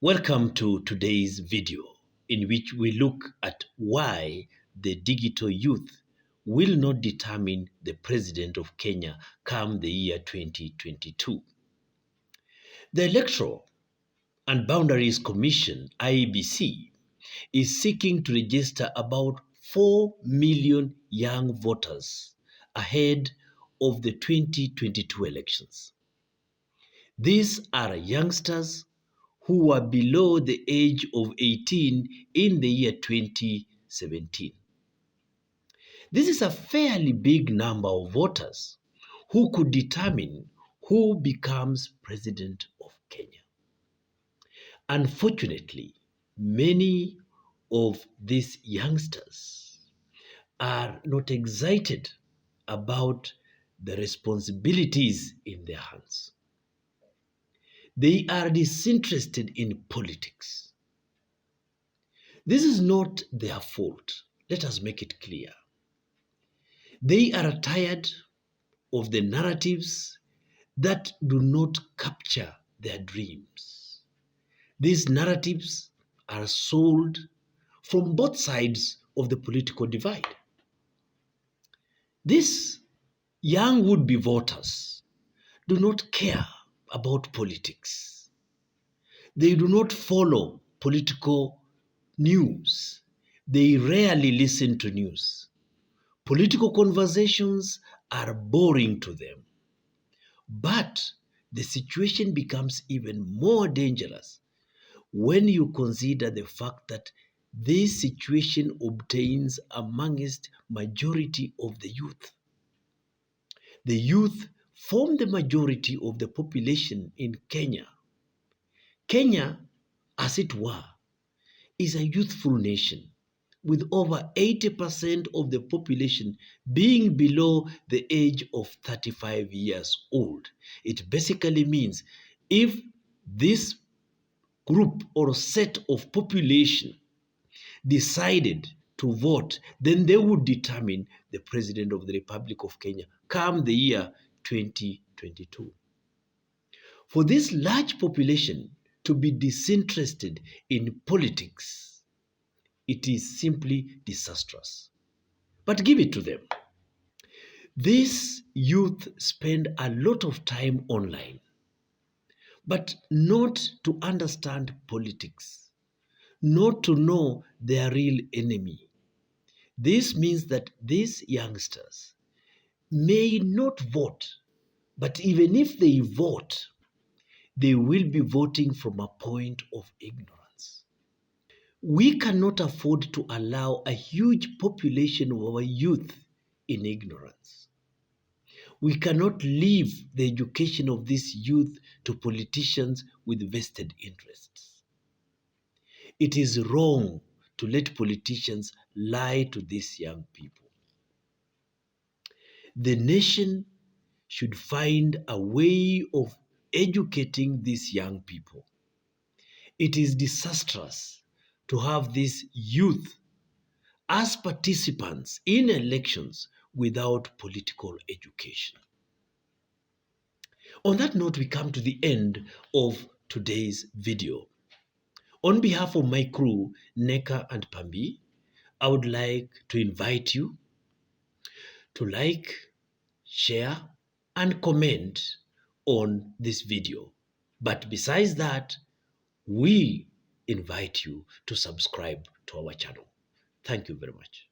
Welcome to today's video in which we look at why the digital youth will not determine the president of Kenya come the year 2022. The Electoral and Boundaries Commission, IEBC, is seeking to register about 4 million young voters ahead of the 2022 elections. These are youngsters who were below the age of 18 in the year 2017. This is a fairly big number of voters who could determine who becomes president of Kenya. Unfortunately, many of these youngsters are not excited about the responsibilities in their hands. They are disinterested in politics. This is not their fault. Let us make it clear. They are tired of the narratives that do not capture their dreams. These narratives are sold from both sides of the political divide. These young would-be voters do not care about politics. They do not follow political news. They rarely listen to news. Political conversations are boring to them. But the situation becomes even more dangerous when you consider the fact that this situation obtains amongst majority of the youth. The youth form the majority of the population in Kenya. Kenya, as it were, is a youthful nation with over 80% of the population being below the age of 35 years old. It basically means if this group or set of population decided to vote, then they would determine the president of the Republic of Kenya come the year 2022. For this large population to be disinterested in politics, it is simply disastrous. But give it to them. These youth spend a lot of time online, but not to understand politics, not to know their real enemy. This means that these youngsters may not vote, but even if they vote, they will be voting from a point of ignorance. We cannot afford to allow a huge population of our youth in ignorance. We cannot leave the education of this youth to politicians with vested interests. It is wrong to let politicians lie to these young people. The nation should find a way of educating these young people. It is disastrous to have these youth as participants in elections without political education. On that note, we come to the end of today's video. On behalf of my crew, Neka and Pambi, I would like to invite you to like, share, and comment on this video. But besides that, we invite you to subscribe to our channel. Thank you very much.